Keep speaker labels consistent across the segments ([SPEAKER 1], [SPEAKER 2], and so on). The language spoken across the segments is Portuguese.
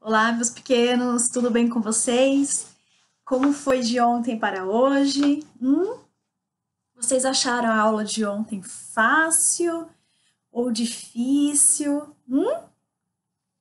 [SPEAKER 1] Olá, meus pequenos, tudo bem com vocês? Como foi de ontem para hoje? Vocês acharam a aula de ontem fácil ou difícil? O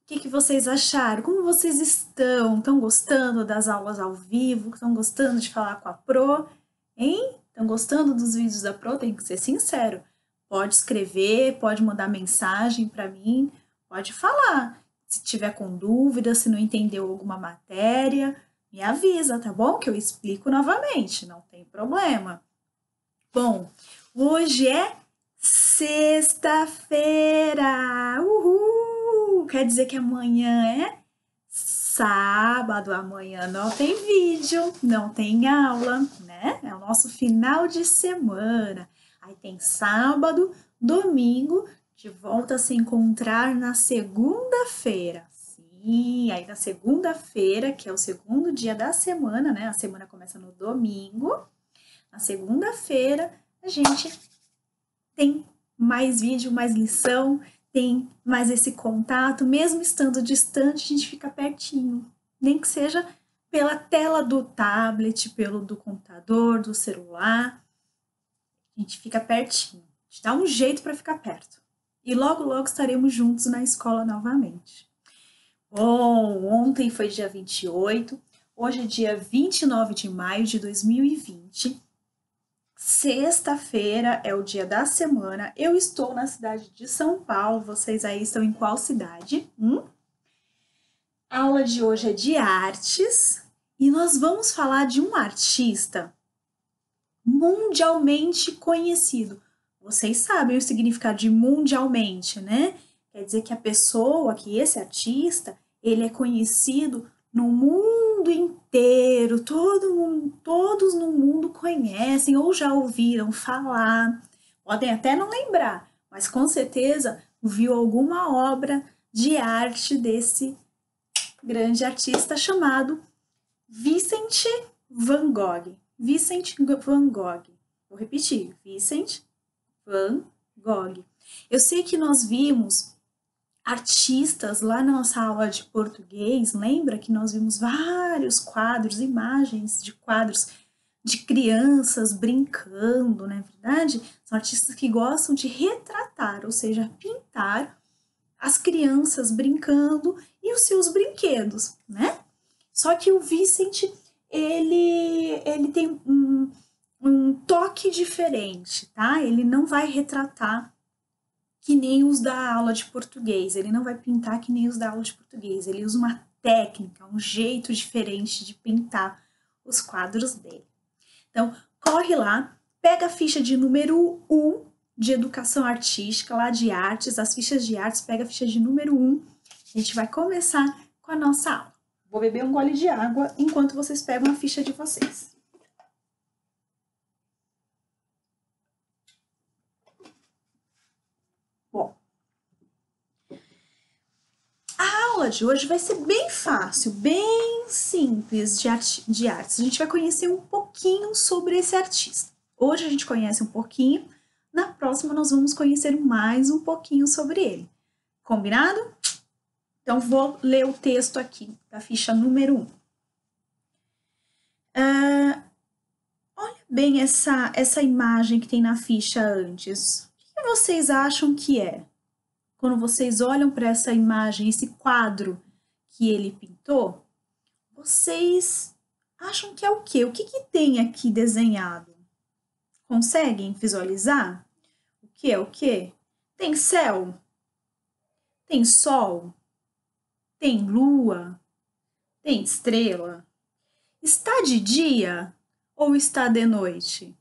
[SPEAKER 1] que vocês acharam? Como vocês estão? Estão gostando das aulas ao vivo? Estão gostando de falar com a Pro? Hein? Estão gostando dos vídeos da Pro? Tem que ser sincero. Pode escrever, pode mandar mensagem para mim, pode falar. Se tiver com dúvida, se não entendeu alguma matéria, me avisa, tá bom? Que eu explico novamente, não tem problema. Bom, hoje é sexta-feira! Uhul! Quer dizer que amanhã é sábado, amanhã não tem vídeo, não tem aula, né? É o nosso final de semana. Aí tem sábado, domingo, de volta a se encontrar na segunda-feira. Sim, aí na segunda-feira, que é o segundo dia da semana, né? A semana começa no domingo. Na segunda-feira, a gente tem mais vídeo, mais lição, tem mais esse contato. Mesmo estando distante, a gente fica pertinho. Nem que seja pela tela do tablet, do computador, do celular. A gente fica pertinho. A gente dá um jeito para ficar perto. E logo, logo estaremos juntos na escola novamente. Bom, ontem foi dia 28, hoje é dia 29 de maio de 2020. Sexta-feira é o dia da semana. Eu estou na cidade de São Paulo. Vocês aí estão em qual cidade? A aula de hoje é de artes e nós vamos falar de um artista mundialmente conhecido. Vocês sabem o significado de mundialmente, né? Quer dizer que a pessoa, que esse artista, ele é conhecido no mundo inteiro, todos no mundo conhecem ou já ouviram falar. Podem até não lembrar, mas com certeza viu alguma obra de arte desse grande artista chamado Vincent van Gogh. Vincent van Gogh. Vou repetir, Vincent van Gogh. Eu sei que nós vimos artistas lá na nossa aula de português, lembra que nós vimos vários quadros, imagens de quadros de crianças brincando, não é verdade? São artistas que gostam de retratar, ou seja, pintar as crianças brincando e os seus brinquedos, né? Só que o Vincent, ele tem um toque diferente, tá? Ele não vai retratar que nem os da aula de português, ele não vai pintar que nem os da aula de português, ele usa uma técnica, um jeito diferente de pintar os quadros dele. Então, corre lá, pega a ficha de número 1 de educação artística, lá de artes, as fichas de artes, pega a ficha de número 1, a gente vai começar com a nossa aula. Vou beber um gole de água enquanto vocês pegam a ficha de vocês. Bom, a aula de hoje vai ser bem fácil, bem simples de artes. A gente vai conhecer um pouquinho sobre esse artista. Hoje a gente conhece um pouquinho, na próxima nós vamos conhecer mais um pouquinho sobre ele. Combinado? Então, vou ler o texto aqui da ficha número 1. Olha bem essa imagem que tem na ficha antes. O que vocês acham que é? Quando vocês olham para essa imagem, esse quadro que ele pintou, vocês acham que é o quê? O que tem aqui desenhado? Conseguem visualizar? O que é o quê? Tem céu? Tem sol? Tem lua? Tem estrela? Está de dia ou está de noite?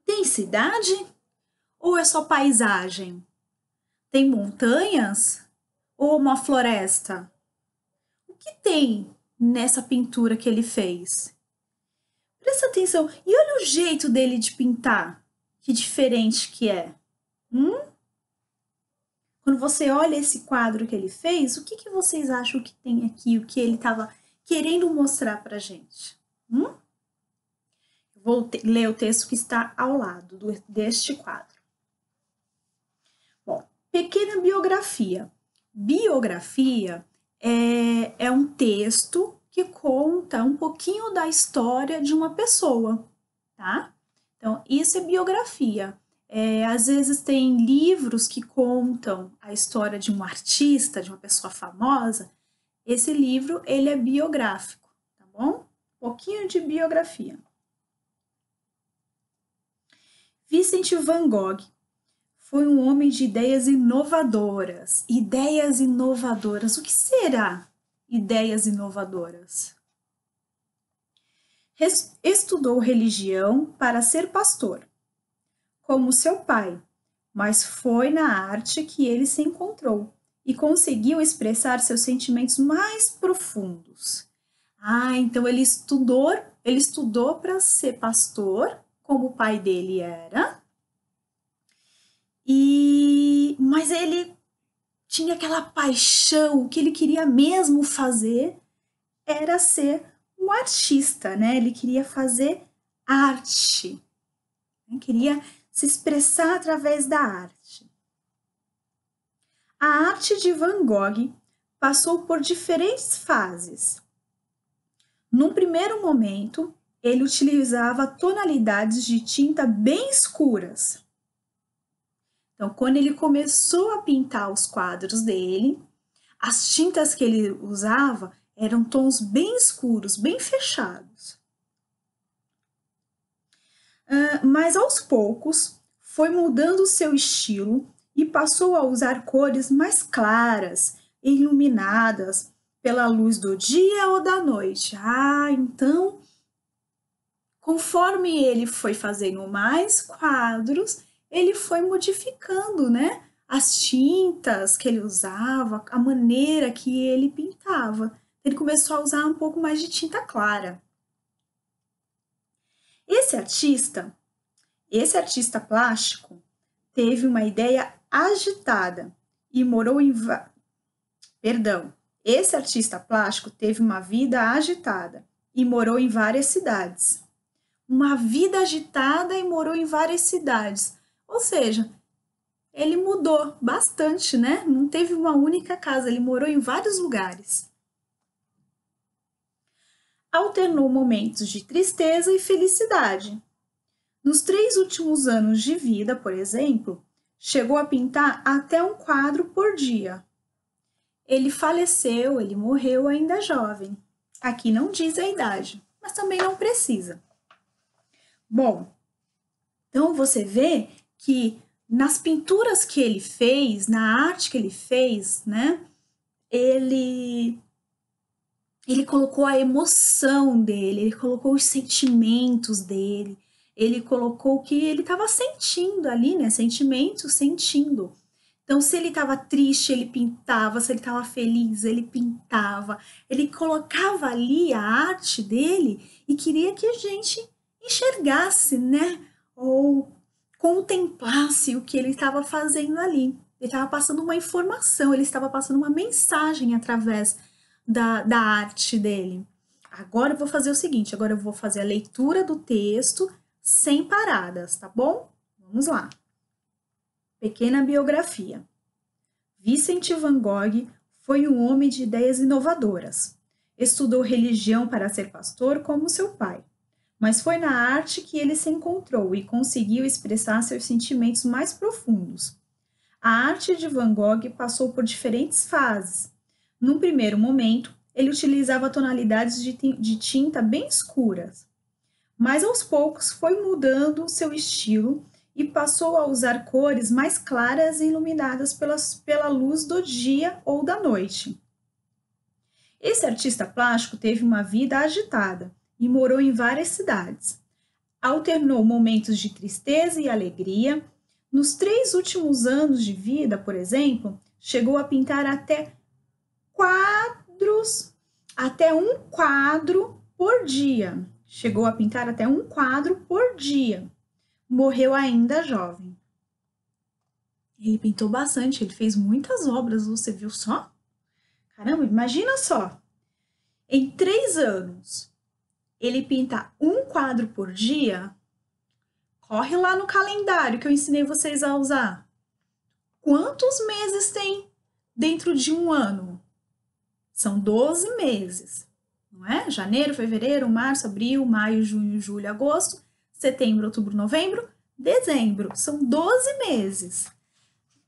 [SPEAKER 1] Tem cidade ou é só paisagem? Tem montanhas ou uma floresta? O que tem nessa pintura que ele fez? Presta atenção e olha o jeito dele de pintar, que diferente que é. Quando você olha esse quadro que ele fez, o que vocês acham que tem aqui, o que ele estava querendo mostrar para a gente? Vou ler o texto que está ao lado deste quadro. Bom, pequena biografia. Biografia é um texto que conta um pouquinho da história de uma pessoa, tá? Então, isso é biografia. Às vezes tem livros que contam a história de um artista, de uma pessoa famosa. Esse livro, ele é biográfico, tá bom? Um pouquinho de biografia. Vincent van Gogh foi um homem de ideias inovadoras. Ideias inovadoras. O que será ideias inovadoras? Estudou religião para ser pastor, como seu pai, mas foi na arte que ele se encontrou e conseguiu expressar seus sentimentos mais profundos. Então ele estudou para ser pastor, como o pai dele era, mas ele tinha aquela paixão, o que ele queria mesmo fazer era ser um artista, né? Ele queria fazer arte, né? Queria se expressar através da arte. A arte de Van Gogh passou por diferentes fases. Num primeiro momento, ele utilizava tonalidades de tinta bem escuras. Então, quando ele começou a pintar os quadros dele, as tintas que ele usava eram tons bem escuros, bem fechados. Mas aos poucos foi mudando o seu estilo e passou a usar cores mais claras, iluminadas pela luz do dia ou da noite. Então, conforme ele foi fazendo mais quadros, ele foi modificando, né? As tintas que ele usava, a maneira que ele pintava. Ele começou a usar um pouco mais de tinta clara. Esse artista plástico teve uma ideia agitada e morou em... Esse artista plástico teve uma vida agitada e morou em várias cidades. Uma vida agitada e morou em várias cidades. Ou seja, ele mudou bastante, né? Não teve uma única casa, ele morou em vários lugares. Alternou momentos de tristeza e felicidade. Nos 3 últimos anos de vida, por exemplo, chegou a pintar até um quadro por dia. Ele faleceu, ele morreu ainda jovem. Aqui não diz a idade, mas também não precisa. Bom, então você vê que nas pinturas que ele fez, na arte que ele fez, né, ele colocou a emoção dele, ele colocou os sentimentos dele, ele colocou o que ele estava sentindo ali, né, sentimentos, sentindo. Então, se ele estava triste, ele pintava, se ele estava feliz, ele pintava, ele colocava ali a arte dele e queria que a gente enxergasse, né, ou contemplasse o que ele estava fazendo ali. Ele estava passando uma informação, ele estava passando uma mensagem através da arte dele. Agora eu vou fazer o seguinte, agora eu vou fazer a leitura do texto sem paradas, tá bom? Vamos lá. Pequena biografia. Vincent van Gogh foi um homem de ideias inovadoras. Estudou religião para ser pastor como seu pai, mas foi na arte que ele se encontrou e conseguiu expressar seus sentimentos mais profundos. A arte de Van Gogh passou por diferentes fases. Num primeiro momento, ele utilizava tonalidades de tinta bem escuras, mas aos poucos foi mudando o seu estilo e passou a usar cores mais claras e iluminadas pela luz do dia ou da noite. Esse artista plástico teve uma vida agitada e morou em várias cidades. Alternou momentos de tristeza e alegria. Nos 3 últimos anos de vida, por exemplo, chegou a pintar até um quadro por dia. Chegou a pintar até um quadro por dia. Morreu ainda jovem. Ele pintou bastante, ele fez muitas obras, você viu só? Caramba, imagina só. Em 3 anos, ele pinta um quadro por dia. Corre lá no calendário que eu ensinei vocês a usar. Quantos meses tem dentro de um ano? São 12 meses, não é? Janeiro, fevereiro, março, abril, maio, junho, julho, agosto, setembro, outubro, novembro, dezembro. São 12 meses.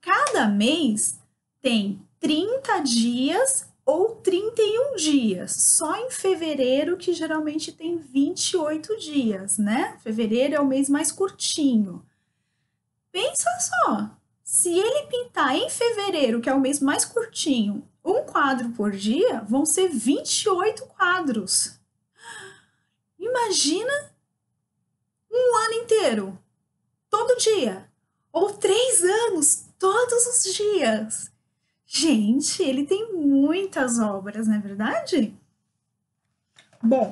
[SPEAKER 1] Cada mês tem 30 dias ou 31 dias. Só em fevereiro que geralmente tem 28 dias, né? Fevereiro é o mês mais curtinho. Pensa só, se ele pintar em fevereiro, que é o mês mais curtinho, um quadro por dia, vão ser 28 quadros. Imagina um ano inteiro, todo dia. Ou 3 anos, todos os dias. Gente, ele tem muitas obras, não é verdade? Bom,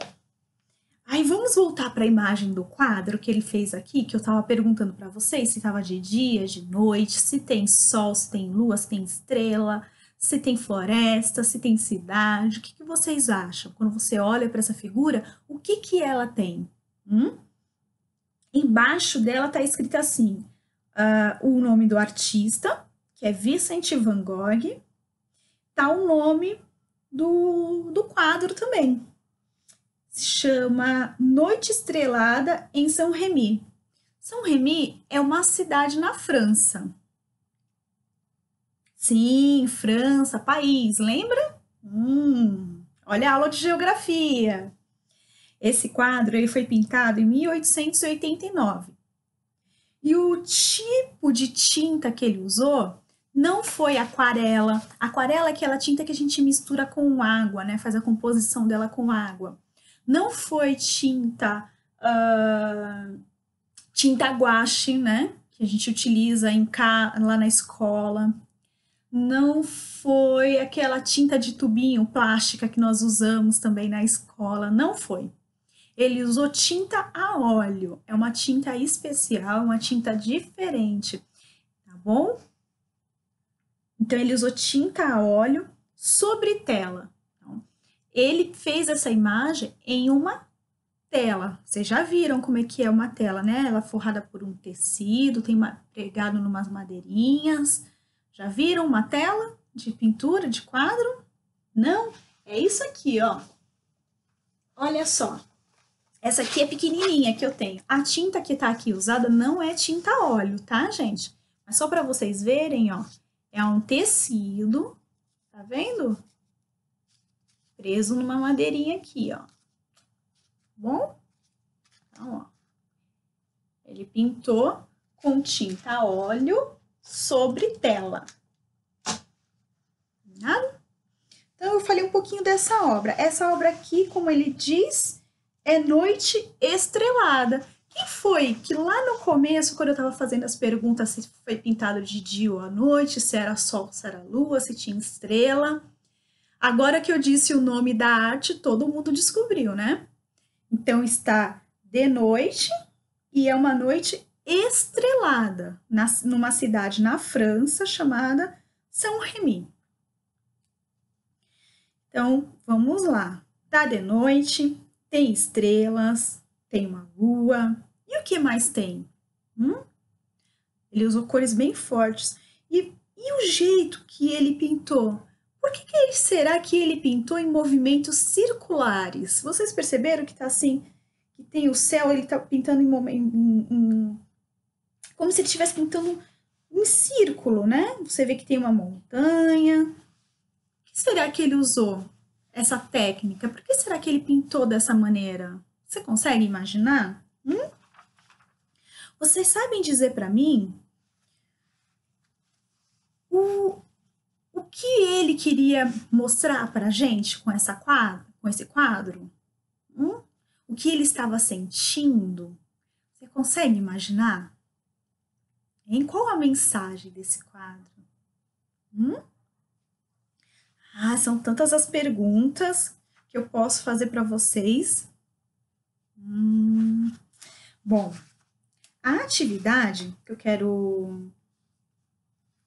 [SPEAKER 1] aí vamos voltar para a imagem do quadro que ele fez aqui, que eu estava perguntando para vocês se estava de dia, de noite, se tem sol, se tem lua, se tem estrela, se tem floresta, se tem cidade. O que vocês acham? Quando você olha para essa figura, o que ela tem? Embaixo dela está escrito assim, o nome do artista, que é Vincent van Gogh, tá o nome do quadro também. Se chama Noite Estrelada em Saint-Rémy. Saint-Rémy é uma cidade na França. Sim, França, país, lembra? Olha a aula de geografia. Esse quadro ele foi pintado em 1889. E o tipo de tinta que ele usou não foi aquarela. Aquarela é aquela tinta que a gente mistura com água, né? Faz a composição dela com água. Não foi tinta guache, né? Que a gente utiliza lá na escola. Não foi aquela tinta de tubinho plástica que nós usamos também na escola. Não foi. Ele usou tinta a óleo. É uma tinta especial, uma tinta diferente, tá bom? Então, ele usou tinta a óleo sobre tela. Então, ele fez essa imagem em uma tela. Vocês já viram como é que é uma tela, né? Ela é forrada por um tecido, tem pregado numas madeirinhas. Já viram uma tela de pintura, de quadro? Não? É isso aqui, ó. Olha só. Essa aqui é pequenininha que eu tenho. A tinta que tá aqui usada não é tinta a óleo, tá, gente? Mas só para vocês verem, ó. É um tecido, tá vendo? Preso numa madeirinha aqui, ó. Bom? Então, ó. Ele pintou com tinta a óleo sobre tela. Nada? Então, eu falei um pouquinho dessa obra. Essa obra aqui, como ele diz, é Noite Estrelada. Quem foi que lá no começo, quando eu estava fazendo as perguntas se foi pintado de dia ou à noite, se era sol, se era lua, se tinha estrela, agora que eu disse o nome da arte, todo mundo descobriu, né? Então, está de noite e é uma noite estrelada numa cidade na França chamada Saint-Rémy. Então, vamos lá. Tá de noite, tem estrelas, tem uma lua. E o que mais tem? Ele usou cores bem fortes. E o jeito que ele pintou? Por que será que ele pintou em movimentos circulares? Vocês perceberam que tá assim, que tem o céu, ele tá pintando como se ele estivesse pintando em círculo, né? Você vê que tem uma montanha. O que será que ele usou? Essa técnica? Por que será que ele pintou dessa maneira? Você consegue imaginar? Vocês sabem dizer para mim o que ele queria mostrar para a gente com esse quadro? O que ele estava sentindo? Você consegue imaginar? Qual a mensagem desse quadro? São tantas as perguntas que eu posso fazer para vocês. Bom, a atividade que eu quero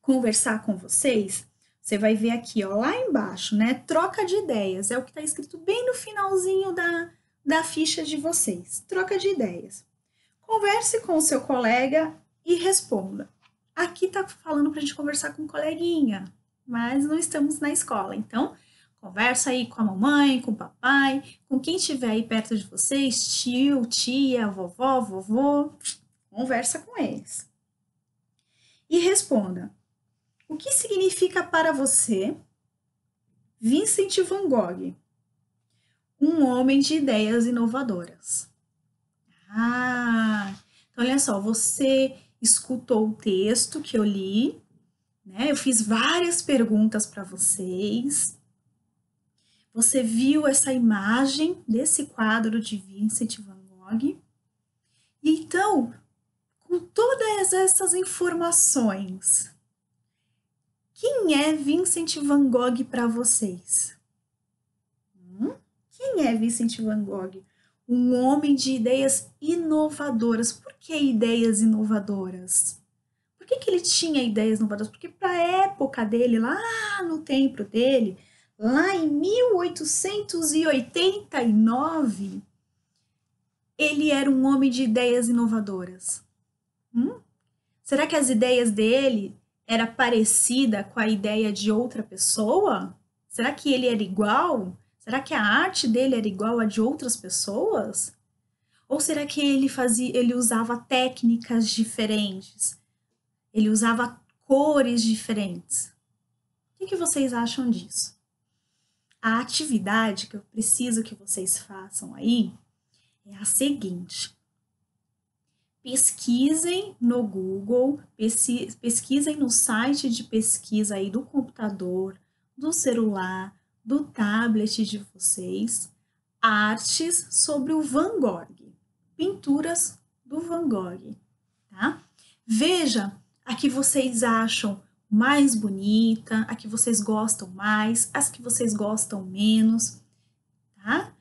[SPEAKER 1] conversar com vocês, você vai ver aqui, ó, lá embaixo, né? Troca de ideias, é o que está escrito bem no finalzinho da ficha de vocês. Troca de ideias. Converse com o seu colega e responda. Aqui tá falando para a gente conversar com um coleguinha, mas não estamos na escola, então Conversa aí com a mamãe, com o papai, com quem estiver aí perto de vocês, tio, tia, vovó, vovô, conversa com eles. E responda: o que significa para você Vincent van Gogh, um homem de ideias inovadoras? Então olha só, você escutou o texto que eu li, né? Eu fiz várias perguntas para vocês. Você viu essa imagem desse quadro de Vincent van Gogh? E então, com todas essas informações, quem é Vincent van Gogh para vocês? Quem é Vincent van Gogh? Um homem de ideias inovadoras. Por que ideias inovadoras? Por que ele tinha ideias inovadoras? Porque para a época dele, lá no tempo dele, lá em 1889, ele era um homem de ideias inovadoras. Será que as ideias dele era parecida com a ideia de outra pessoa? Será que ele era igual? Será que a arte dele era igual a de outras pessoas? Ou será que ele usava técnicas diferentes? Ele usava cores diferentes? O que vocês acham disso? A atividade que eu preciso que vocês façam aí é a seguinte: pesquisem no Google, pesquisem no site de pesquisa aí do computador, do celular, do tablet de vocês, artes sobre o Van Gogh, pinturas do Van Gogh, tá? Veja a que vocês acham mais bonita, a que vocês gostam mais, as que vocês gostam menos, tá?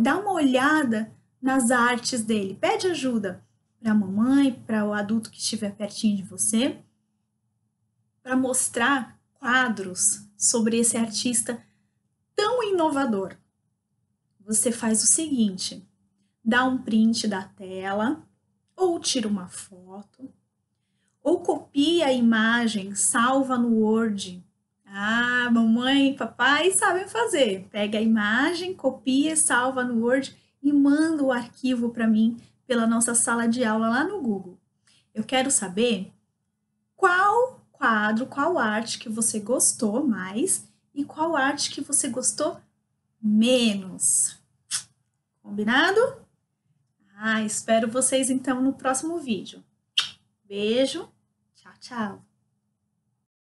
[SPEAKER 1] Dá uma olhada nas artes dele, pede ajuda para a mamãe, para o adulto que estiver pertinho de você, para mostrar quadros sobre esse artista tão inovador. Você faz o seguinte: dá um print da tela, ou tira uma foto, ou copia a imagem, salva no Word. Mamãe e papai sabem fazer. Pega a imagem, copia, salva no Word e manda o arquivo para mim pela nossa sala de aula lá no Google. Eu quero saber qual quadro, qual arte que você gostou mais e qual arte que você gostou menos. Combinado? Espero vocês então no próximo vídeo. Beijo, tchau, tchau.